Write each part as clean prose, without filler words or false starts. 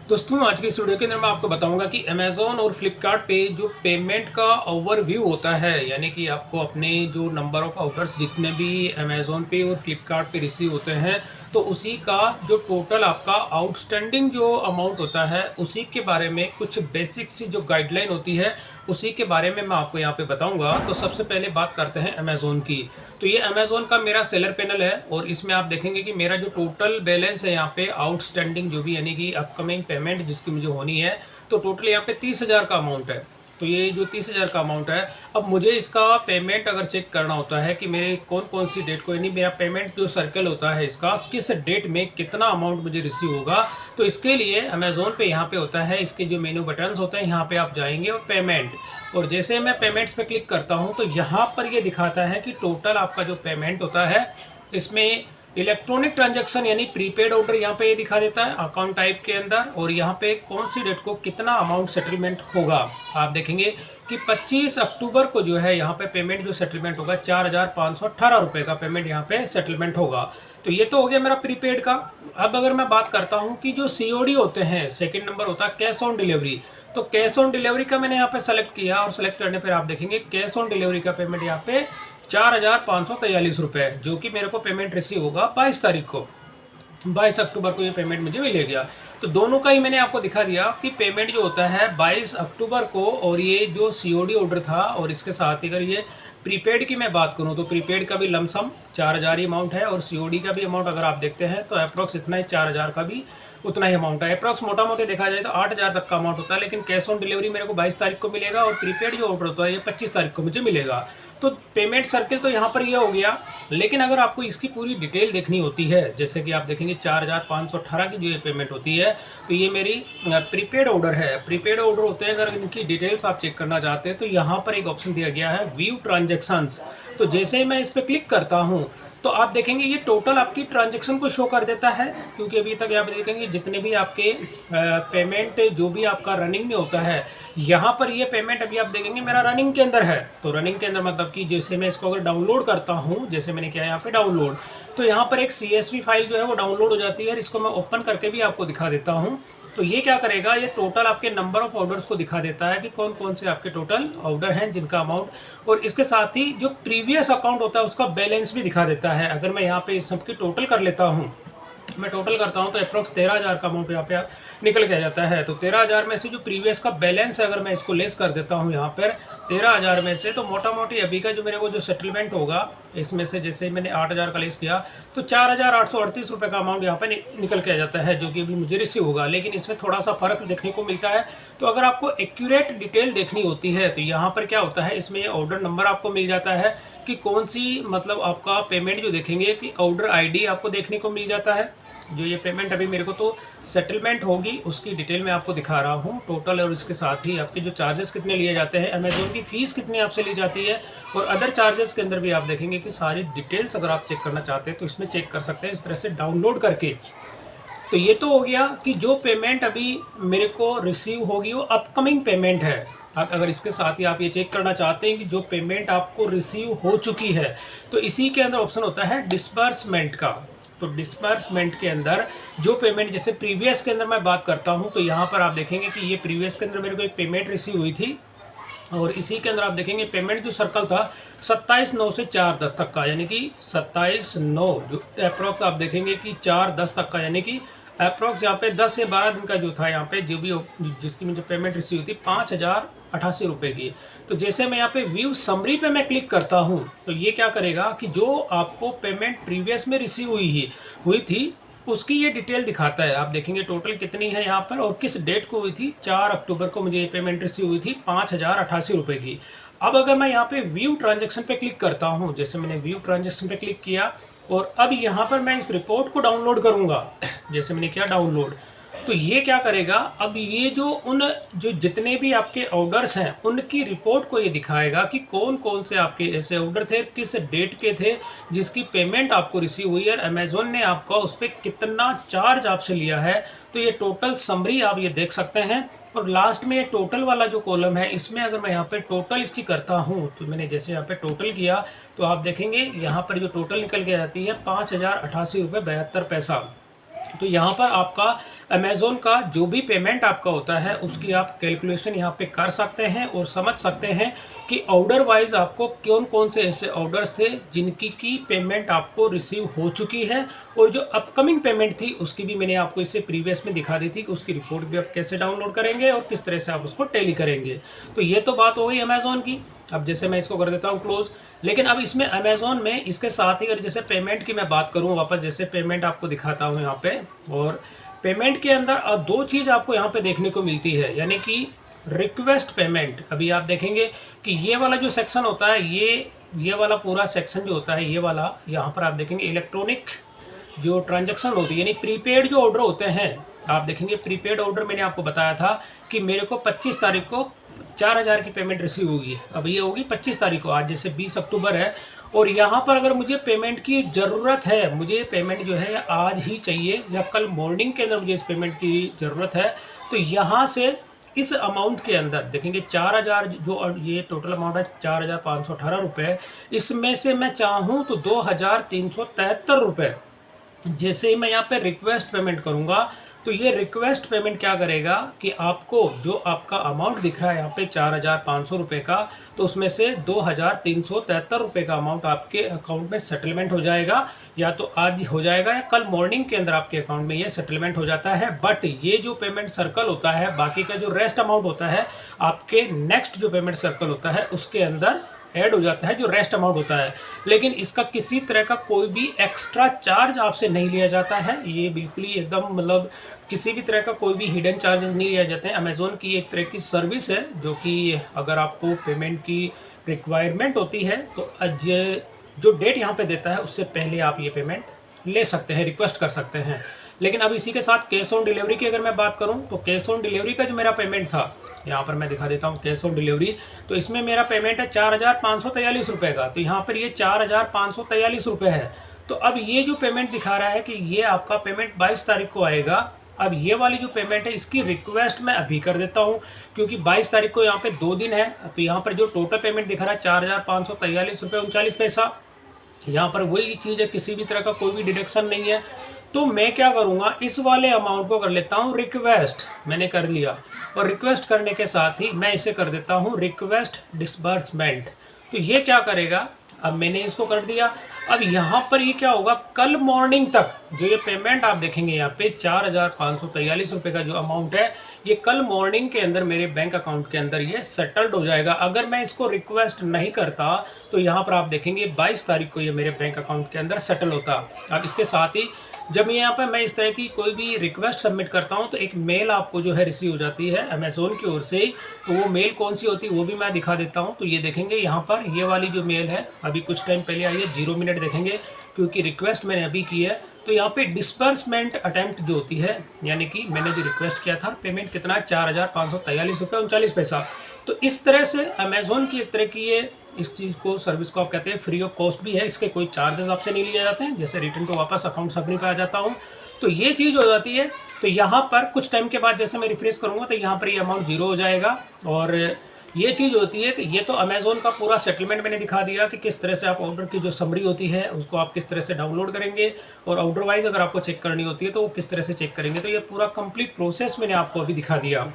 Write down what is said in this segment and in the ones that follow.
दोस्तों आज की इस वीडियो के अंदर मैं आपको बताऊंगा कि अमेज़ॉन और फ्लिपकार्ट पे जो पेमेंट का ओवरव्यू होता है, यानी कि आपको अपने जो नंबर ऑफ ऑर्डर्स जितने भी अमेज़ॉन पे और फ्लिपकार्ट पे रिसीव होते हैं, तो उसी का जो टोटल आपका आउटस्टैंडिंग जो अमाउंट होता है उसी के बारे में कुछ बेसिक सी जो गाइडलाइन होती है उसी के बारे में मैं आपको यहाँ पे बताऊंगा। तो सबसे पहले बात करते हैं अमेज़ॉन की। तो ये अमेज़ॉन का मेरा सेलर पैनल है और इसमें आप देखेंगे कि मेरा जो टोटल बैलेंस है यहाँ पे आउटस्टैंडिंग जो भी यानी कि अपकमिंग पेमेंट जिसकी मुझे होनी है, तो टोटल यहाँ पे 30,000 का अमाउंट है। तो ये जो 30,000 का अमाउंट है, अब मुझे इसका पेमेंट अगर चेक करना होता है कि मेरे कौन कौन सी डेट को, यानी मेरा पेमेंट जो सर्कल होता है इसका किस डेट में कितना अमाउंट मुझे रिसीव होगा, तो इसके लिए अमेज़ॉन पे यहाँ पे होता है, इसके जो मेन्यू बटन्स होते हैं यहाँ पे आप जाएंगे और पेमेंट, और जैसे मैं पेमेंट्स पे क्लिक करता हूँ तो यहाँ पर ये दिखाता है कि टोटल आपका जो पेमेंट होता है इसमें इलेक्ट्रॉनिक ट्रांजैक्शन यानी प्रीपेड ऑर्डर यहाँ पे ये दिखा देता है अकाउंट टाइप के अंदर, और यहाँ पे कौन सी डेट को कितना अमाउंट सेटलमेंट होगा। आप देखेंगे कि 25 अक्टूबर को जो है यहाँ पे पेमेंट जो सेटलमेंट होगा 4,518 रुपये का पेमेंट यहाँ पे सेटलमेंट होगा। तो ये तो हो गया मेरा प्रीपेड का। अब अगर मैं बात करता हूँ कि जो COD होते हैं, सेकेंड नंबर होता है कैश ऑन डिलीवरी। तो कैश ऑन डिलीवरी का मैंने यहाँ पे सेलेक्ट किया और सेलेक्ट करने पर आप देखेंगे कैश ऑन डिलीवरी का पेमेंट यहाँ पे 4,543 रुपये, जो कि मेरे को पेमेंट रिसीव होगा 22 तारीख को, 22 अक्टूबर को ये पेमेंट मुझे मिलेगा। तो दोनों का ही मैंने आपको दिखा दिया कि पेमेंट जो होता है 22 अक्टूबर को, और ये जो COD ऑर्डर था और इसके साथ ही अगर ये प्रीपेड की मैं बात करूं तो प्रीपेड का भी लमसम 4,000 ही अमाउंट है, और COD का भी अमाउंट अगर आप देखते हैं तो अप्रॉक्स इतना ही 4,000 का भी उतना ही अमाउंट है। अप्रॉक्स मोटा मोटे देखा जाए तो 8,000 तक का अमाउंट होता है, लेकिन कैश ऑन डिलीवरी मेरे को 22 तारीख को मिलेगा और प्रीपेड जो ऑर्डर होता है ये 25 तारीख को मुझे मिलेगा। तो पेमेंट सर्किल तो यहाँ पर ये हो गया, लेकिन अगर आपको इसकी पूरी डिटेल देखनी होती है, जैसे कि आप देखेंगे 4,518 की जो ये पेमेंट होती है, तो ये मेरी प्रीपेड ऑर्डर है। प्रीपेड ऑर्डर होते हैं, अगर इनकी डिटेल्स आप चेक करना चाहते हैं तो यहाँ पर एक ऑप्शन दिया गया है व्यू ट्रांजेक्शन्स। तो जैसे मैं इस पर क्लिक करता हूँ तो आप देखेंगे ये टोटल आपकी ट्रांजैक्शन को शो कर देता है, क्योंकि अभी तक यहाँ पे देखेंगे जितने भी आपके पेमेंट जो भी आपका रनिंग में होता है, यहाँ पर ये पेमेंट अभी आप देखेंगे मेरा रनिंग के अंदर है। तो रनिंग के अंदर मतलब कि जैसे मैं इसको अगर डाउनलोड करता हूँ, जैसे मैंने किया यहाँ पे डाउनलोड, तो यहाँ पर एक CSV फाइल जो है वो डाउनलोड हो जाती है। इसको मैं ओपन करके भी आपको दिखा देता हूँ। तो ये क्या करेगा, ये टोटल आपके नंबर ऑफ ऑर्डर्स को दिखा देता है कि कौन कौन से आपके टोटल ऑर्डर हैं जिनका अमाउंट, और इसके साथ ही जो प्रीवियस अकाउंट होता है उसका बैलेंस भी दिखा देता है। अगर मैं यहाँ पे इस सबकी टोटल कर लेता हूँ, मैं टोटल करता हूँ तो अप्रॉक्स 13,000 का अमाउंट यहाँ पे निकल के आ जाता है। तो 13,000 में से जो प्रीवियस का बैलेंस है अगर मैं इसको लेस कर देता हूँ यहाँ पर 13,000 में से, तो मोटा मोटी अभी का जो मेरे को जो सेटलमेंट होगा इसमें से, जैसे मैंने 8,000 का लेस किया तो 4,838 रुपये का अमाउंट यहाँ पे निकल के आ जाता है, जो कि अभी मुझे रिसीव होगा। लेकिन इसमें थोड़ा सा फर्क देखने को मिलता है। तो अगर आपको एक्यूरेट डिटेल देखनी होती है तो यहाँ पर क्या होता है, इसमें ऑर्डर नंबर आपको मिल जाता है कि कौन सी, मतलब आपका पेमेंट जो देखेंगे कि ऑर्डर ID आपको देखने को मिल जाता है। जो ये पेमेंट अभी मेरे को तो सेटलमेंट होगी उसकी डिटेल मैं आपको दिखा रहा हूँ टोटल, और इसके साथ ही आपके जो चार्जेस कितने लिए जाते हैं, अमेज़ॉन की फ़ीस कितनी आपसे ली जाती है, और अदर चार्जेस के अंदर भी आप देखेंगे कि सारी डिटेल्स अगर आप चेक करना चाहते हैं तो इसमें चेक कर सकते हैं इस तरह से डाउनलोड करके। तो ये तो हो गया कि जो पेमेंट अभी मेरे को रिसीव होगी वो अपकमिंग पेमेंट है। अगर इसके साथ ही आप ये चेक करना चाहते हैं कि जो पेमेंट आपको रिसीव हो चुकी है, तो इसी के अंदर ऑप्शन होता है डिस्बर्समेंट का। तो डिस्बर्समेंट के अंदर जो पेमेंट, जैसे प्रीवियस के अंदर मैं बात करता हूं तो यहाँ पर आप देखेंगे कि ये प्रीवियस के अंदर मेरे को एक पेमेंट रिसीव हुई थी, और इसी के अंदर आप देखेंगे पेमेंट जो सर्कल था 27/9 से 4/10 तक का, यानी कि 27/9 जो अप्रॉक्स आप देखेंगे कि 4/10 तक का, यानी कि अप्रॉक्स यहाँ पे 10 से 12 दिन का जो था यहाँ पे जो भी जिसकी मुझे पेमेंट रिसीव हुई थी 5,088 रुपये की। तो जैसे मैं यहाँ पे व्यू समरी पे मैं क्लिक करता हूँ तो ये क्या करेगा कि जो आपको पेमेंट प्रीवियस में रिसीव हुई थी उसकी ये डिटेल दिखाता है। आप देखेंगे टोटल कितनी है यहाँ पर और किस डेट को हुई थी। 4 अक्टूबर को मुझे ये पेमेंट रिसीव हुई थी 5,088 रुपये की। अब अगर मैं यहाँ पे व्यू ट्रांजैक्शन पे क्लिक करता हूँ, जैसे मैंने व्यू ट्रांजैक्शन पे क्लिक किया और अब यहाँ पर मैं इस रिपोर्ट को डाउनलोड करूँगा, जैसे मैंने किया डाउनलोड, तो ये क्या करेगा, अब ये जो जितने भी आपके ऑर्डर्स हैं उनकी रिपोर्ट को ये दिखाएगा कि कौन कौन से आपके ऐसे ऑर्डर थे, किस डेट के थे जिसकी पेमेंट आपको रिसीव हुई है, अमेज़ॉन ने आपका उस पर कितना चार्ज आपसे लिया है। तो ये टोटल समरी आप ये देख सकते हैं। और लास्ट में ये टोटल वाला जो कॉलम है इसमें अगर मैं यहाँ पे टोटल इसकी करता हूँ, तो मैंने जैसे यहाँ पे टोटल किया तो आप देखेंगे यहाँ पर जो टोटल निकल के आती है 5,088 रुपये 72 पैसा। तो यहाँ पर आपका अमेज़न का जो भी पेमेंट आपका होता है उसकी आप कैलकुलेशन यहाँ पे कर सकते हैं और समझ सकते हैं कि ऑर्डर वाइज आपको कौन कौन से ऐसे ऑर्डर्स थे जिनकी की पेमेंट आपको रिसीव हो चुकी है, और जो अपकमिंग पेमेंट थी उसकी भी मैंने आपको इससे प्रीवियस में दिखा दी थी कि उसकी रिपोर्ट भी आप कैसे डाउनलोड करेंगे और किस तरह से आप उसको टैली करेंगे। तो ये तो बात हो गई अमेज़न की। अब जैसे मैं इसको कर देता हूँ क्लोज। लेकिन अब इसमें अमेज़न में इसके साथ ही अगर जैसे पेमेंट की मैं बात करूँ वापस, जैसे पेमेंट आपको दिखाता हूँ यहाँ पे, और पेमेंट के अंदर दो चीज़ आपको यहाँ पे देखने को मिलती है, यानी कि रिक्वेस्ट पेमेंट। अभी आप देखेंगे कि ये वाला जो सेक्शन होता है, ये वाला पूरा सेक्शन जो होता है, ये वाला यहाँ पर आप देखेंगे इलेक्ट्रॉनिक जो ट्रांजैक्शन होती है, यानी प्रीपेड जो ऑर्डर होते हैं। आप देखेंगे प्रीपेड ऑर्डर मैंने आपको बताया था कि मेरे को 25 तारीख को 4000 की पेमेंट रिसीव होगी। अब ये होगी 25 तारीख को, आज जैसे 20 अक्टूबर है, और यहाँ पर अगर मुझे पेमेंट की ज़रूरत है, मुझे पेमेंट जो है आज ही चाहिए या कल मॉर्निंग के अंदर मुझे इस पेमेंट की ज़रूरत है, तो यहाँ से इस अमाउंट के अंदर देखेंगे 4000 जो ये टोटल अमाउंट है 4518 रुपये, इसमें से मैं चाहूँ तो 2373 रुपये जैसे ही मैं यहाँ पे रिक्वेस्ट पेमेंट करूँगा, तो ये रिक्वेस्ट पेमेंट क्या करेगा कि आपको जो आपका अमाउंट दिख रहा है यहाँ पे 4500 रुपये का, तो उसमें से 2373 रुपये का अमाउंट आपके अकाउंट में सेटलमेंट हो जाएगा, या तो आज हो जाएगा या कल मॉर्निंग के अंदर आपके अकाउंट में ये सेटलमेंट हो जाता है। बट ये जो पेमेंट सर्कल होता है, बाकी का जो रेस्ट अमाउंट होता है आपके नेक्स्ट जो पेमेंट सर्कल होता है उसके अंदर ऐड हो जाता है, जो रेस्ट अमाउंट होता है। लेकिन इसका किसी तरह का कोई भी एक्स्ट्रा चार्ज आपसे नहीं लिया जाता है। ये बिल्कुल ही एकदम मतलब किसी भी तरह का कोई भी हिडन चार्जेस नहीं लिया जाते हैं। अमेज़न की एक तरह की सर्विस है जो कि अगर आपको पेमेंट की रिक्वायरमेंट होती है तो आज जो डेट यहाँ पे देता है उससे पहले आप ये पेमेंट ले सकते हैं, रिक्वेस्ट कर सकते हैं। लेकिन अब इसी के साथ कैश ऑन डिलीवरी की अगर मैं बात करूं, तो कैश ऑन डिलीवरी का जो मेरा पेमेंट था, यहाँ पर मैं दिखा देता हूँ कैश ऑन डिलीवरी, तो इसमें मेरा पेमेंट है 4543 रुपये का। तो यहाँ पर ये 4543 रुपये है। तो अब ये जो पेमेंट दिखा रहा है कि ये आपका पेमेंट 22 तारीख को आएगा। अब ये वाली जो पेमेंट है इसकी रिक्वेस्ट मैं अभी कर देता हूँ, क्योंकि 22 तारीख को यहाँ पे 2 दिन है। तो यहाँ पर जो टोटल पेमेंट दिखा रहा है 4543 रुपये 39 पैसा, यहाँ पर वही चीज़ है, किसी भी तरह का कोई भी डिडक्शन नहीं है। तो मैं क्या करूँगा, इस वाले अमाउंट को कर लेता हूँ रिक्वेस्ट, मैंने कर लिया, और रिक्वेस्ट करने के साथ ही मैं इसे कर देता हूँ रिक्वेस्ट डिसबर्समेंट। तो ये क्या करेगा, अब मैंने इसको कर दिया। अब यहाँ पर ये क्या होगा, कल मॉर्निंग तक जो ये पेमेंट आप देखेंगे यहाँ पे 4543 रुपये का जो अमाउंट है, ये कल मॉर्निंग के अंदर मेरे बैंक अकाउंट के अंदर ये सेटल्ड हो जाएगा। अगर मैं इसको रिक्वेस्ट नहीं करता तो यहाँ पर आप देखेंगे 22 तारीख को ये मेरे बैंक अकाउंट के अंदर सेटल होता। अब इसके साथ ही जब यहाँ पर मैं इस तरह की कोई भी रिक्वेस्ट सबमिट करता हूँ तो एक मेल आपको जो है रिसीव हो जाती है अमेज़न की ओर से। तो वो मेल कौन सी होती है वो भी मैं दिखा देता हूँ। तो ये देखेंगे यहाँ पर ये वाली जो मेल है अभी कुछ टाइम पहले आई है, 0 मिनट देखेंगे क्योंकि रिक्वेस्ट मैंने अभी की है। तो यहाँ पे डिस्बर्समेंट अटेम्प्ट जो होती है, यानी कि मैंने जो रिक्वेस्ट किया था पेमेंट कितना है 4543 रुपये 39 पैसा। तो इस तरह से अमेज़न की एक तरह की ये इस चीज़ को सर्विस को आप कहते हैं फ्री ऑफ कॉस्ट भी है, इसके कोई चार्जेस आपसे नहीं लिए जाते हैं। जैसे रिटर्न टू वापस अकाउंट सबमिट पे आ जाता हूँ तो ये चीज़ हो जाती है। तो यहाँ पर कुछ टाइम के बाद जैसे मैं रिफ्रेश करूँगा तो यहाँ पर ये अमाउंट 0 हो जाएगा। और ये चीज़ होती है कि ये तो अमेज़न का पूरा सेटलमेंट मैंने दिखा दिया कि किस तरह से आप ऑर्डर की जो समरी होती है उसको आप किस तरह से डाउनलोड करेंगे, और ऑर्डर वाइज अगर आपको चेक करनी होती है तो वो किस तरह से चेक करेंगे। तो ये पूरा कंप्लीट प्रोसेस मैंने आपको अभी दिखा दिया।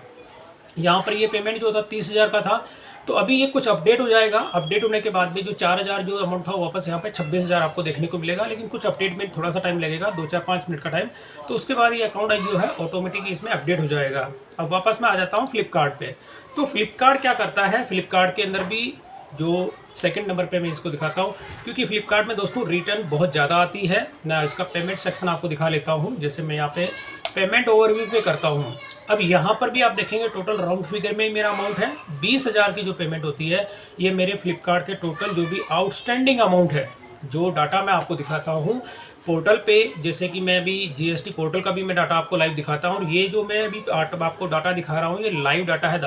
यहाँ पर ये पेमेंट जो था 30,000 का था, तो अभी ये कुछ अपडेट हो जाएगा। अपडेट होने के बाद में जो 4,000 जो अमाउंट था वापस यहाँ पे 26,000 आपको देखने को मिलेगा। लेकिन कुछ अपडेट में थोड़ा सा टाइम लगेगा, 2-4-5 मिनट का टाइम। तो उसके बाद ये अकाउंट जो है ऑटोमेटिकली इसमें अपडेट हो जाएगा। अब वापस मैं आ जाता हूँ फ्लिपकार्ट पे। तो फ्लिपकार्ट क्या करता है, फ्लिपकार्ट के अंदर भी जो सेकंड नंबर पे मैं इसको दिखाता हूँ, क्योंकि फ्लिपकार्ट में दोस्तों रिटर्न बहुत ज़्यादा आती है ना। इसका पेमेंट सेक्शन आपको दिखा लेता हूँ। जैसे मैं यहाँ पे पेमेंट ओवरव्यू पे करता हूँ। अब यहाँ पर भी आप देखेंगे टोटल राउंड फिगर में मेरा अमाउंट है 20,000 की जो पेमेंट होती है, ये मेरे फ्लिपकार्ट के टोटल जो भी आउटस्टैंडिंग अमाउंट है। जो डाटा मैं आपको दिखाता हूँ पोर्टल पे, जैसे कि मैं अभी जीएसटी पोर्टल का भी मैं डाटा आपको लाइव दिखाता हूँ। ये जो मैं अभी आपको डाटा दिखा रहा हूँ ये लाइव डाटा है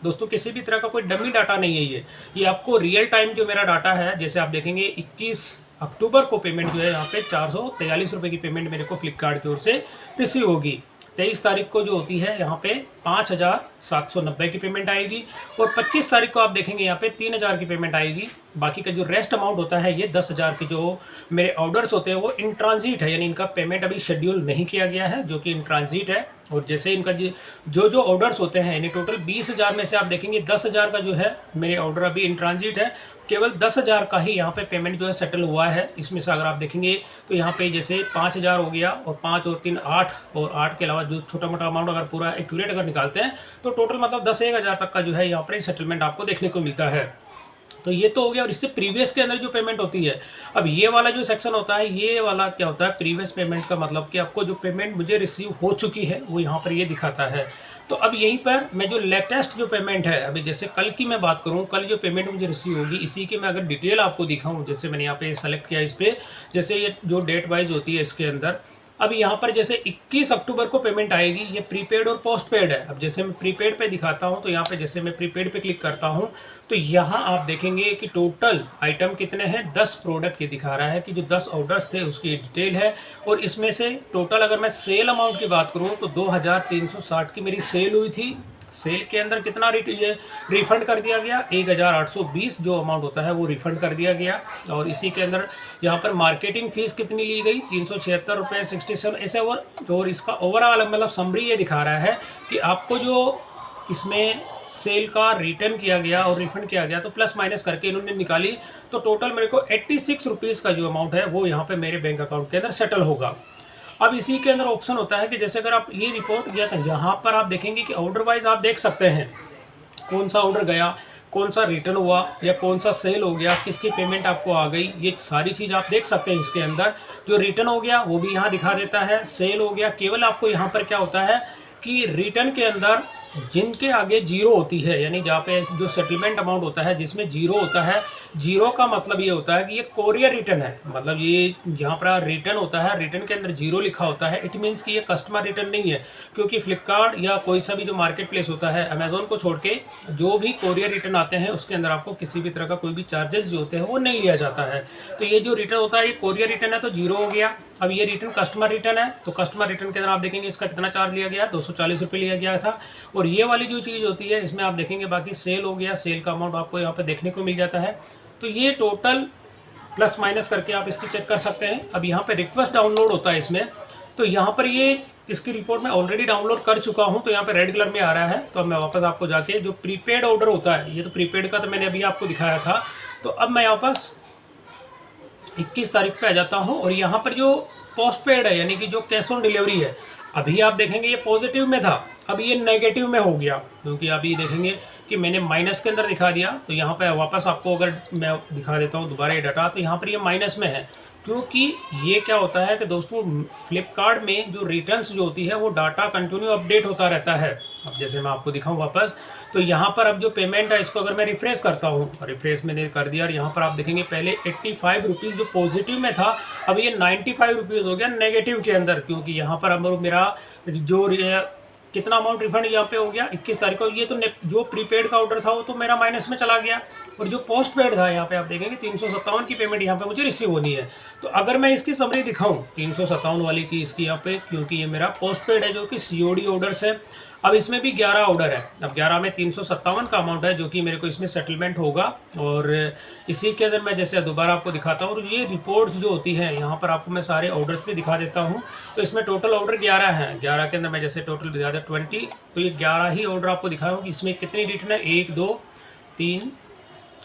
दोस्तों, किसी भी तरह का कोई डमी डाटा नहीं है। ये आपको रियल टाइम जो मेरा डाटा है, जैसे आप देखेंगे 21 अक्टूबर को पेमेंट जो है यहाँ पे 443 रुपये की पेमेंट मेरे को फ्लिपकार्ट की ओर से रिसीव होगी। 23 तारीख को जो होती है यहाँ पे 5,790 की पेमेंट आएगी, और 25 तारीख को आप देखेंगे यहाँ पे 3,000 की पेमेंट आएगी। बाकी का जो रेस्ट अमाउंट होता है ये 10,000 के जो मेरे ऑर्डर्स होते हैं वो इन ट्रांजिट है, यानी इनका पेमेंट अभी शेड्यूल नहीं किया गया है, जो कि इन ट्रांजिट है। और जैसे इनका जो ऑर्डर्स होते हैं, यानी टोटल 20,000 में से आप देखेंगे 10,000 का जो है मेरे ऑर्डर अभी इन ट्रांजिट है, केवल 10,000 का ही यहाँ पे पेमेंट जो है सेटल हुआ है। इसमें से अगर आप देखेंगे तो यहाँ पे जैसे 5,000 हो गया, और 5 और 3 8, और 8 के अलावा जो छोटा मोटा अमाउंट अगर पूरा एक्यूरेट अगर निकालते हैं तो टोटल मतलब 10,000 तक का जो है यहाँ पर सेटलमेंट आपको देखने को मिलता है। तो ये तो हो गया। और इससे प्रीवियस के अंदर जो पेमेंट होती है, अब ये वाला जो सेक्शन होता है, ये वाला क्या होता है, प्रीवियस पेमेंट का मतलब कि आपको जो पेमेंट मुझे रिसीव हो चुकी है वो यहाँ पर ये दिखाता है। तो अब यहीं पर मैं जो लेटेस्ट जो पेमेंट है, अभी जैसे कल की मैं बात करूँ, कल जो पेमेंट मुझे रिसीव होगी, इसी की मैं अगर डिटेल आपको दिखाऊँ, जैसे मैंने यहाँ पे सेलेक्ट किया इस पर, जैसे ये जो डेट वाइज होती है इसके अंदर, अब यहाँ पर जैसे 21 अक्टूबर को पेमेंट आएगी, ये प्रीपेड और पोस्ट पेड है। अब जैसे मैं प्रीपेड पे दिखाता हूँ, तो यहाँ पे जैसे मैं प्रीपेड पे क्लिक करता हूँ तो यहाँ आप देखेंगे कि टोटल आइटम कितने हैं, 10 प्रोडक्ट ये दिखा रहा है कि जो 10 ऑर्डर्स थे उसकी डिटेल है। और इसमें से टोटल अगर मैं सेल अमाउंट की बात करूँ तो 2,360 की मेरी सेल हुई थी। सेल के अंदर कितना ये रिफंड कर दिया गया, 1,820 जो अमाउंट होता है वो रिफंड कर दिया गया। और इसी के अंदर यहाँ पर मार्केटिंग फीस कितनी ली गई, 376 रुपये 67 ऐसे। और इसका ओवरऑल मतलब समरी ये दिखा रहा है कि आपको जो इसमें सेल का रिटर्न किया गया और रिफंड किया गया, तो प्लस माइनस करके इन्होंने निकाली, तो टोटल मेरे को 86 रुपीज़ का जो अमाउंट है वो यहाँ पे मेरे बैंक अकाउंट के अंदर सेटल होगा। अब इसी के अंदर ऑप्शन होता है कि जैसे अगर आप ये रिपोर्ट या तो यहाँ पर आप देखेंगे कि ऑर्डर वाइज आप देख सकते हैं कौन सा ऑर्डर गया, कौन सा रिटर्न हुआ, या कौन सा सेल हो गया, किसकी पेमेंट आपको आ गई, ये सारी चीज़ आप देख सकते हैं इसके अंदर। जो रिटर्न हो गया वो भी यहाँ दिखा देता है, सेल हो गया। केवल आपको यहाँ पर क्या होता है कि रिटर्न के अंदर जिनके आगे जीरो होती है, यानी जहाँ पे जो सेटलमेंट अमाउंट होता है जिसमें जीरो होता है, जीरो का मतलब ये होता है कि ये कोरियर रिटर्न है। मतलब ये यहाँ पर रिटर्न होता है, रिटर्न के अंदर जीरो लिखा होता है, इट मीन्स कि ये कस्टमर रिटर्न नहीं है। क्योंकि फ्लिपकार्ट या कोई सा भी जो मार्केट प्लेस होता है, अमेजोन को छोड़ के जो भी कोरियर रिटर्न आते हैं उसके अंदर आपको किसी भी तरह का कोई भी चार्जेस जो होते हैं वो नहीं लिया जाता है। तो ये जो रिटर्न होता है ये कोरियर रिटर्न है, तो जीरो हो गया। अब ये रिटर्न कस्टमर रिटर्न है, तो कस्टमर रिटर्न के अंदर आप देखेंगे इसका कितना चार्ज लिया गया, 240 रुपये लिया गया था। और ये वाली जो चीज़ होती है इसमें आप देखेंगे बाकी सेल हो गया, सेल का अमाउंट आपको यहाँ पे देखने को मिल जाता है। तो ये टोटल प्लस माइनस करके आप इसकी चेक कर सकते हैं। अब यहाँ पे रिक्वेस्ट डाउनलोड होता है इसमें, तो यहाँ पर ये इसकी रिपोर्ट मैं ऑलरेडी डाउनलोड कर चुका हूँ, तो यहाँ पे रेड कलर में आ रहा है। तो अब मैं वापस आपको जाके जो प्रीपेड ऑर्डर होता है, ये तो प्रीपेड का तो मैंने अभी आपको दिखाया था, तो अब मैं वापस 21 तारीख पे आ जाता हूँ। और यहाँ पर जो पोस्ट पेड है, यानी कि जो कैश ऑन डिलीवरी है, अभी आप देखेंगे ये पॉजिटिव में था, अब ये नेगेटिव में हो गया, क्योंकि अभी देखेंगे कि मैंने माइनस के अंदर दिखा दिया। तो यहाँ पर वापस आपको अगर मैं दिखा देता हूँ दोबारा ये डाटा, तो यहाँ पर ये माइनस में है। क्योंकि ये क्या होता है कि दोस्तों फ्लिपकार्ट में जो रिटर्न्स जो होती है वो डाटा कंटिन्यू अपडेट होता रहता है। अब जैसे मैं आपको दिखाऊं वापस, तो यहाँ पर अब जो पेमेंट है इसको अगर मैं रिफ्रेश करता हूँ, रिफ्रेश मैंने कर दिया, और यहाँ पर आप देखेंगे पहले 85 रुपीज़ जो पॉजिटिव में था, अब ये 95 रुपीज़ हो गया नेगेटिव के अंदर। क्योंकि यहाँ पर अब मेरा जो कितना अमाउंट रिफंड यहाँ पे हो गया 21 तारीख को, ये तो जो प्रीपेड का ऑर्डर था वो तो मेरा माइनस में चला गया। और जो पोस्ट पेड था यहाँ पे आप देखेंगे 357 की पेमेंट यहाँ पे मुझे रिसीव होनी है। तो अगर मैं इसकी समरी दिखाऊं 357 वाली की इसकी यहाँ पे, क्योंकि ये मेरा पोस्ट पेड है जो कि COD ऑर्डर्स है। अब इसमें भी 11 ऑर्डर है, अब 11 में 357 का अमाउंट है जो कि मेरे को इसमें सेटलमेंट होगा। और इसी के अंदर मैं जैसे दोबारा आपको दिखाता हूँ, और ये रिपोर्ट्स जो होती हैं यहाँ पर आपको मैं सारे ऑर्डर्स भी दिखा देता हूँ। तो इसमें टोटल ऑर्डर 11 हैं, 11 के अंदर मैं जैसे टोटल दिखा दें 20, तो ये 11 ही ऑर्डर आपको दिखाया हूँ कि इसमें कितनी रिटर्न है, 1 2 3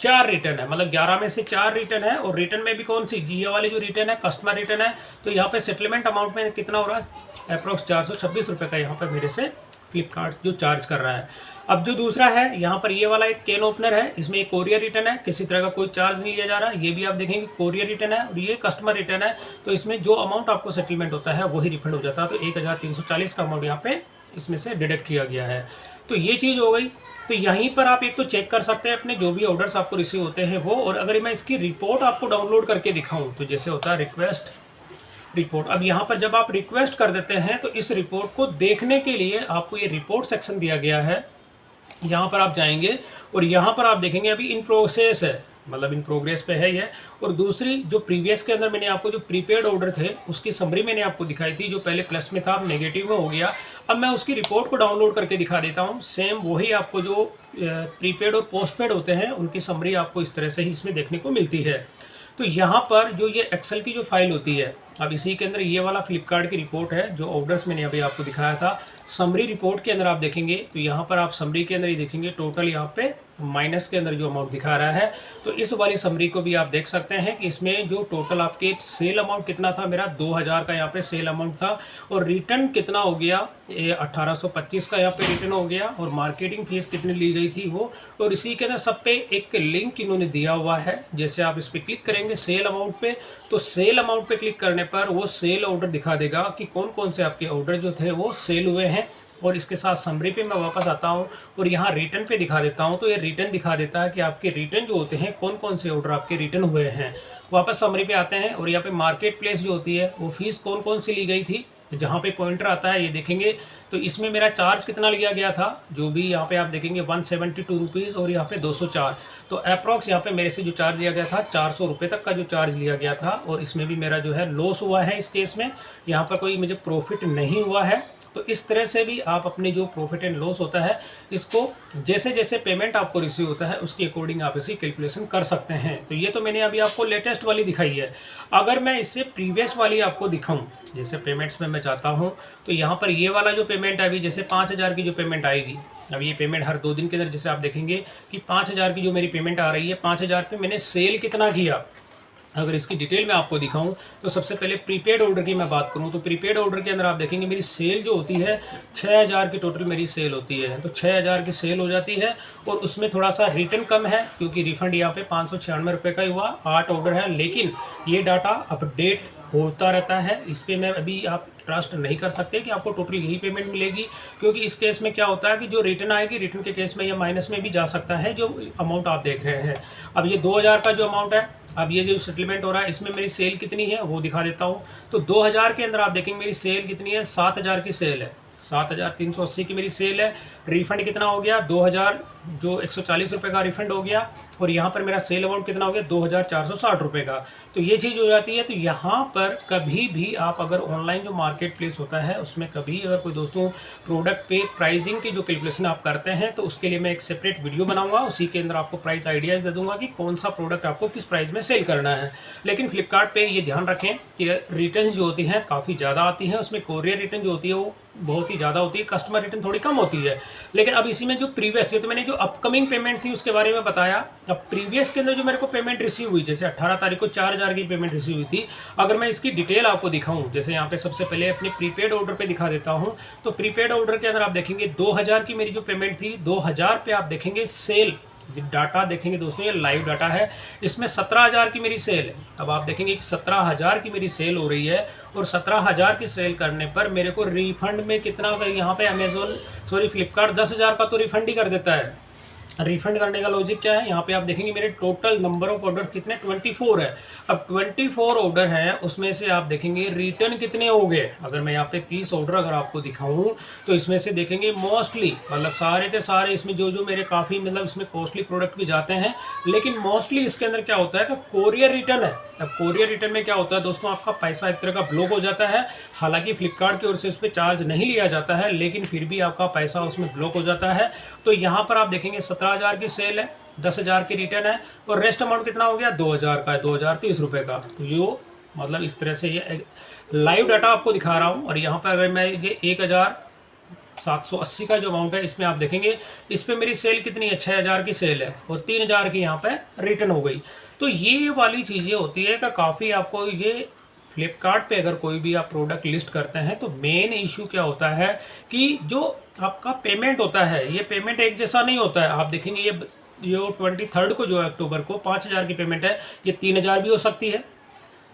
4 रिटर्न है, मतलब 11 में से 4 रिटर्न है। और रिटर्न में भी कौन सी, ये वाली जो रिटर्न है कस्टमर रिटर्न है। तो यहाँ पे सेटलमेंट अमाउंट में कितना हो रहा है, अप्रॉक्स 426 रुपये का यहाँ पर मेरे से फ्लिपकार्ट जो चार्ज कर रहा है। अब जो दूसरा है यहाँ पर ये वाला एक कैन ओपनर है, इसमें एक कोरियर रिटर्न है, किसी तरह का कोई चार्ज नहीं लिया जा रहा है। ये भी आप देखेंगे कोरियर रिटर्न है, और ये कस्टमर रिटर्न है। तो इसमें जो अमाउंट आपको सेटलमेंट होता है वही रिफंड हो जाता है। तो 1,340 का अमाउंट यहाँ पे इसमें से डिडक्ट किया गया है। तो ये चीज़ हो गई। तो यहीं पर आप एक तो चेक कर सकते हैं अपने जो भी ऑर्डर्स आपको रिसीव होते हैं वो। और अगर मैं इसकी रिपोर्ट आपको डाउनलोड करके दिखाऊँ, तो जैसे होता है रिक्वेस्ट रिपोर्ट। अब यहाँ पर जब आप रिक्वेस्ट कर देते हैं तो इस रिपोर्ट को देखने के लिए आपको ये रिपोर्ट सेक्शन दिया गया है। यहाँ पर आप जाएंगे और यहाँ पर आप देखेंगे अभी इन प्रोसेस है, मतलब इन प्रोग्रेस पे है ये। और दूसरी जो प्रीवियस के अंदर मैंने आपको जो प्रीपेड ऑर्डर थे उसकी समरी मैंने आपको दिखाई थी, जो पहले प्लस में था अब नेगेटिव में हो गया। अब मैं उसकी रिपोर्ट को डाउनलोड करके दिखा देता हूँ। सेम वही आपको जो प्रीपेड और पोस्टपेड होते हैं उनकी समरी आपको इस तरह से ही इसमें देखने को मिलती है। तो यहाँ पर जो ये एक्सेल की जो फाइल होती है, अब इसी के अंदर ये वाला फ्लिपकार्ट की रिपोर्ट है जो ऑर्डर्स मैंने अभी आपको दिखाया था। समरी रिपोर्ट के अंदर आप देखेंगे तो यहाँ पर आप समरी के अंदर ही देखेंगे टोटल यहाँ पे माइनस के अंदर जो अमाउंट दिखा रहा है। तो इस वाली समरी को भी आप देख सकते हैं कि इसमें जो टोटल आपके सेल अमाउंट कितना था, मेरा 2000 का यहाँ पे सेल अमाउंट था। और रिटर्न कितना हो गया, 1825 का यहाँ पे रिटर्न हो गया। और मार्केटिंग फीस कितनी ली गई थी वो। और इसी के अंदर सब पे एक लिंक इन्होंने दिया हुआ है। जैसे आप इस पर क्लिक करेंगे सेल अमाउंट पे, तो सेल अमाउंट पे क्लिक करने पर वो सेल ऑर्डर दिखा देगा कि कौन कौन से आपके ऑर्डर जो थे वो सेल हुए हैं। और इसके साथ समरी पे मैं वापस आता हूँ और यहाँ रिटर्न पे दिखा देता हूँ। तो ये रिटर्न दिखा देता है कि आपके रिटर्न जो होते हैं कौन कौन से ऑर्डर आपके रिटर्न हुए हैं। वापस समरी पे आते हैं और यहाँ पे मार्केट प्लेस जो होती है वो फीस कौन कौन सी ली गई थी, जहाँ पे पॉइंटर आता है ये देखेंगे। तो इसमें मेरा चार्ज कितना लिया गया था, जो भी यहाँ पे आप देखेंगे 172 रुपीज़ और यहाँ पे 204। तो अप्रॉक्स यहाँ पे मेरे से जो चार्ज लिया गया था 400 रुपये तक का जो चार्ज लिया गया था। और इसमें भी मेरा जो है लॉस हुआ है इस केस में, यहाँ पर कोई मुझे प्रॉफिट नहीं हुआ है। तो इस तरह से भी आप अपने जो प्रॉफिट एंड लॉस होता है इसको जैसे जैसे पेमेंट आपको रिसीव होता है उसके अकॉर्डिंग आप इसकी कैलकुलेशन कर सकते हैं। तो ये तो मैंने अभी आपको लेटेस्ट वाली दिखाई है। अगर मैं इससे प्रीवियस वाली आपको दिखाऊं, जैसे पेमेंट्स में मैं चाहता हूं, तो यहाँ पर ये वाला जो पेमेंट है अभी जैसे 5000 की जो पेमेंट आएगी, अब ये पेमेंट हर 2 दिन के अंदर जैसे आप देखेंगे कि 5000 की जो मेरी पेमेंट आ रही है, 5000 पे मैंने सेल कितना किया। अगर इसकी डिटेल में आपको दिखाऊं तो सबसे पहले प्रीपेड ऑर्डर की मैं बात करूं तो प्रीपेड ऑर्डर के अंदर आप देखेंगे मेरी सेल जो होती है 6000 की टोटल मेरी सेल होती है। तो 6000 की सेल हो जाती है और उसमें थोड़ा सा रिटर्न कम है क्योंकि रिफंड यहाँ पे 596 रुपये का ही हुआ। 8 ऑर्डर है, लेकिन ये डाटा अपडेट होता रहता है। इस पर मैं अभी आप ट्रस्ट नहीं कर सकते कि आपको टोटल यही पेमेंट मिलेगी, क्योंकि इस केस में क्या होता है कि जो रिटर्न आएगी, रिटर्न के केस में ये माइनस में भी जा सकता है जो अमाउंट आप देख रहे हैं। अब ये 2000 का जो अमाउंट है, अब ये जो सेटलमेंट हो रहा है इसमें मेरी सेल कितनी है वो दिखा देता हूँ। तो 2000 के अंदर आप देखेंगे मेरी सेल कितनी है, 7000 की सेल है, 7380 की मेरी सेल है। रिफंड कितना हो गया, 2000 जो 140 रुपये का रिफंड हो गया। और यहाँ पर मेरा सेल अमाउंट कितना हो गया, 2460 रुपये का। तो ये चीज़ हो जाती है। तो यहाँ पर कभी भी आप अगर ऑनलाइन जो मार्केट प्लेस होता है उसमें कभी अगर कोई दोस्तों प्रोडक्ट पे प्राइसिंग की जो कैलकुलेशन आप करते हैं तो उसके लिए मैं एक सेपरेट वीडियो बनाऊंगा, उसी के अंदर आपको प्राइस आइडियाज़ दे दूंगा कि कौन सा प्रोडक्ट आपको किस प्राइस में सेल करना है। लेकिन फ्लिपकार्ट पे ये ध्यान रखें कि रिटर्न जो होती हैं काफ़ी ज़्यादा आती हैं, उसमें कोरियर रिटर्न जो होती है वो बहुत ही ज़्यादा होती है, कस्टमर रिटर्न थोड़ी कम होती है। लेकिन अब इसी में जो प्रीवियस, ये तो मैंने जो अपकमिंग पेमेंट थी उसके बारे में बताया। अब प्रीवियस के अंदर जो मेरे को पेमेंट रिसीव हुई, जैसे 18 तारीख को 4000 की पेमेंट रिसीव हुई थी। अगर मैं इसकी डिटेल आपको दिखाऊं, जैसे यहाँ पे सबसे पहले अपने प्रीपेड ऑर्डर पे दिखा देता हूं। तो प्रीपेड ऑर्डर के अंदर आप देखेंगे 2000 की मेरी जो पेमेंट थी, 2000 पे आप देखेंगे सेल डाटा देखेंगे दोस्तों, ये लाइव डाटा है। इसमें 17000 की मेरी सेल है। अब आप देखेंगे कि 17000 की मेरी सेल हो रही है और 17000 की सेल करने पर मेरे को रिफंड में कितना, यहाँ पे फ्लिपकार्ट 10000 का तो रिफंड ही कर देता है। रिफंड करने का लॉजिक क्या है, यहाँ पे आप देखेंगे मेरे टोटल नंबर ऑफ ऑर्डर कितने 24 है। अब 24 ऑर्डर हैं, उसमें से आप देखेंगे रिटर्न कितने हो गए। अगर मैं यहाँ पे 30 ऑर्डर अगर आपको दिखाऊं तो इसमें से देखेंगे मोस्टली, मतलब सारे के सारे इसमें जो मेरे काफ़ी मतलब इसमें कॉस्टली प्रोडक्ट भी जाते हैं, लेकिन मोस्टली इसके अंदर क्या होता है कि कोरियर रिटर्न है। अब कोरियर रिटर्न में क्या होता है दोस्तों, आपका पैसा एक तरह का ब्लॉक हो जाता है। हालांकि फ्लिपकार्ट की ओर से उस पर चार्ज नहीं लिया जाता है, लेकिन फिर भी आपका पैसा उसमें ब्लॉक हो जाता है। तो यहाँ पर आप देखेंगे 17000 की सेल है, 10000 की रिटर्न है और रेस्ट अमाउंट कितना हो गया, 2000 का है, 2030 रुपये का। तो यो मतलब इस तरह से ये लाइव डाटा आपको दिखा रहा हूँ। और यहाँ पर अगर मैं ये 1780 का जो अमाउंट है, इसमें आप देखेंगे इस पर मेरी सेल कितनी है, 6000 की सेल है और 3000 की यहाँ पे रिटर्न हो गई। तो ये वाली चीज़ें होती है कि काफ़ी आपको ये फ्लिपकार्ट पे अगर कोई भी आप प्रोडक्ट लिस्ट करते हैं तो मेन इशू क्या होता है कि जो आपका पेमेंट होता है, ये पेमेंट एक जैसा नहीं होता है। आप देखेंगे ये 23 को जो है अक्टूबर को 5000 की पेमेंट है, ये 3000 भी हो सकती है,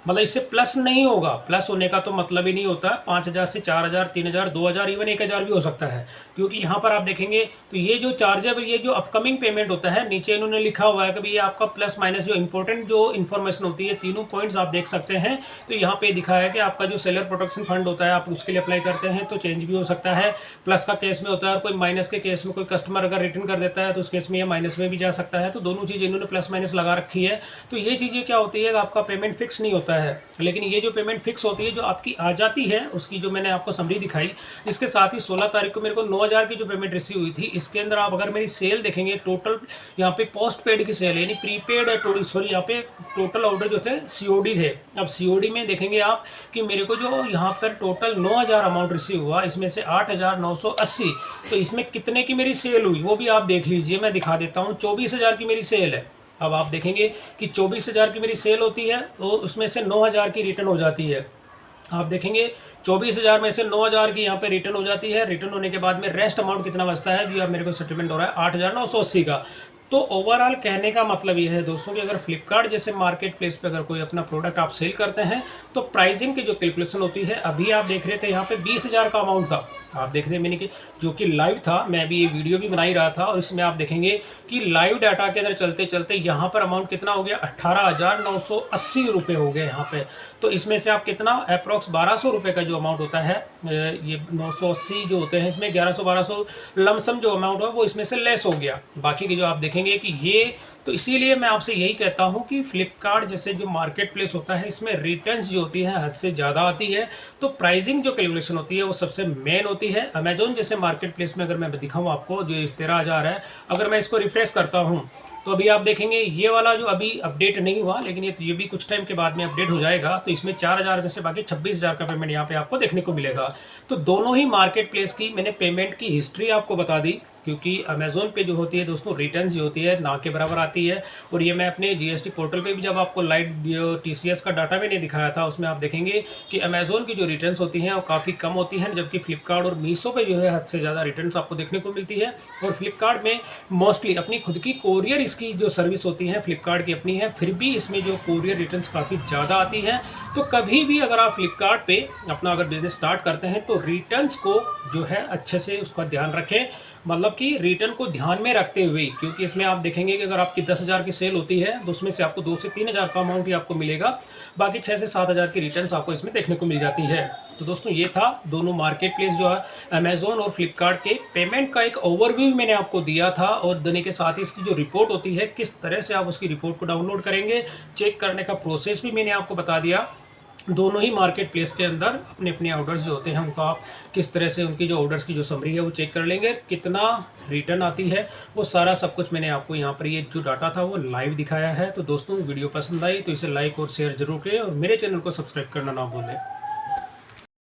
मतलब इससे प्लस नहीं होगा। प्लस होने का तो मतलब ही नहीं होता। 5,000 से 4,000, 3,000, 2,000, इवन 1,000 भी हो सकता है। क्योंकि यहाँ पर आप देखेंगे तो ये जो चार्ज है, ये जो अपकमिंग पेमेंट होता है, नीचे इन्होंने लिखा हुआ है कि भाई ये आपका प्लस माइनस जो इंपॉर्टेंट जो इन्फॉर्मेशन होती है, तीनों पॉइंट्स आप देख सकते हैं। तो यहाँ पे दिखा है कि आपका जो सेलर प्रोटेक्शन फंड होता है, आप उसके लिए अप्लाई करते हैं तो चेंज भी हो सकता है। प्लस का केस में होता है, और कोई माइनस के केस में कोई कस्टमर अगर रिटर्न कर देता है तो उस केस में ये माइनस में भी जा सकता है। तो दोनों चीज़ इन्होंने प्लस माइनस लगा रखी है। तो ये चीज़ें क्या होती है, आपका पेमेंट फिक्स नहीं होता है, लेकिन ये जो पेमेंट फिक्स होती है जो आपकी आ जाती है, उसकी जो मैंने आपको समरी दिखाई, इसके साथ ही 16 तारीख को मेरे को 9,000 की जो पेमेंट रिसीव हुई थी, इसके अंदर आप अगर मेरी सेल देखेंगे, टोटल यहाँ पे पोस्ट पेड की सेल यानी प्रीपेड, सॉरी यहाँ पे टोटल ऑर्डर जो थे सीओडी थे। अब सीओडी में देखेंगे आप कि मेरे को जो यहाँ पर टोटल 9,000 अमाउंट रिसीव हुआ, इसमें से 8,980, तो इसमें कितने की मेरी सेल हुई वो भी आप देख लीजिए, मैं दिखा देता हूँ। 24,000 की मेरी सेल है। अब आप देखेंगे कि 24,000 की मेरी सेल होती है और उसमें से 9,000 की रिटर्न हो जाती है। आप देखेंगे 24,000 में से 9,000 की यहाँ पे रिटर्न हो जाती है। रिटर्न होने के बाद में रेस्ट अमाउंट कितना बचता है, जो अब मेरे को सेटलमेंट हो रहा है 8,980 का। तो ओवरऑल कहने का मतलब यह है दोस्तों कि अगर फ्लिपकार्ट जैसे मार्केट प्लेस पे अगर कोई अपना प्रोडक्ट आप सेल करते हैं तो प्राइसिंग की जो कैलकुलेशन होती है, अभी आप देख रहे थे यहाँ पे 20,000 का अमाउंट था, आप देख रहे हैं मैंने कि जो कि लाइव था, मैं अभी ये वीडियो भी बना ही रहा था, और इसमें आप देखेंगे कि लाइव डाटा के अंदर चलते चलते यहाँ पर अमाउंट कितना हो गया, 18,980 रुपये हो गए यहाँ पे। तो इसमें से आप कितना अप्रॉक्स 1,200 रुपये का जो अमाउंट होता है, ये 980 जो होते हैं, इसमें 1,100-1,200 लमसम जो अमाउंट है वो इसमें से लेस हो गया। बाकी की जो आप देखेंगे कि ये, तो इसीलिए मैं आपसे यही कहता हूं कि फ्लिपकार्ट जैसे जो मार्केट प्लेस होता है, इसमें रिटर्न्स जो होती है हद से ज़्यादा आती है। तो प्राइसिंग जो कैलकुलेशन होती है वो सबसे मेन होती है। अमेजोन जैसे मार्केट प्लेस में अगर मैं दिखाऊं आपको, जो 13,000 है, अगर मैं इसको रिफ्रेश करता हूँ तो अभी आप देखेंगे ये वाला जो अभी अपडेट नहीं हुआ, लेकिन ये भी कुछ टाइम के बाद में अपडेट हो जाएगा। तो इसमें 4,000 में से बाकी 26,000 का पेमेंट यहाँ पे आपको देखने को मिलेगा। तो दोनों ही मार्केट प्लेस की मैंने पेमेंट की हिस्ट्री आपको बता दी, क्योंकि अमेजोन पे जो होती है दोस्तों रिटर्न्स जो होती है ना के बराबर आती है। और ये मैं अपने जीएसटी पोर्टल पे भी जब आपको लाइव टीसीएस का डाटा मैंने दिखाया था, उसमें आप देखेंगे कि अमेजोन की जो रिटर्न्स होती हैं वो काफ़ी कम होती हैं, जबकि फ्लिपकार्ट और मीशो पे जो है हद से ज़्यादा रिटर्न्स आपको देखने को मिलती है। और फ्लिपकार्ट में मोस्टली अपनी खुद की कोरियर इसकी जो सर्विस होती है फ्लिपकार्ट की अपनी है, फिर भी इसमें जो कोरियर रिटर्न्स काफ़ी ज़्यादा आती हैं। तो कभी भी अगर आप फ्लिपकार्ट पे अपना अगर बिजनेस स्टार्ट करते हैं तो रिटर्न्स को जो है अच्छे से उसका ध्यान रखें, मतलब कि रिटर्न को ध्यान में रखते हुए, क्योंकि इसमें आप देखेंगे कि अगर आपकी 10,000 की सेल होती है तो उसमें से आपको 2 से 3,000 का अमाउंट ही आपको मिलेगा, बाकी 6 से 7,000 की रिटर्न्स आपको इसमें देखने को मिल जाती है। तो दोस्तों ये था दोनों मार्केट प्लेस जो है अमेजोन और फ्लिपकार्ट के पेमेंट का एक ओवरव्यू मैंने आपको दिया था, और देने के साथ ही इसकी जो रिपोर्ट होती है किस तरह से आप उसकी रिपोर्ट को डाउनलोड करेंगे, चेक करने का प्रोसेस भी मैंने आपको बता दिया। दोनों ही मार्केट प्लेस के अंदर अपने अपने ऑर्डर्स जो होते हैं उनको आप किस तरह से उनकी जो ऑर्डर्स की जो समरी है वो चेक कर लेंगे, कितना रिटर्न आती है वो सारा सब कुछ मैंने आपको यहाँ पर ये जो डाटा था वो लाइव दिखाया है। तो दोस्तों वीडियो पसंद आई तो इसे लाइक और शेयर जरूर करें, और मेरे चैनल को सब्सक्राइब करना ना भूलें।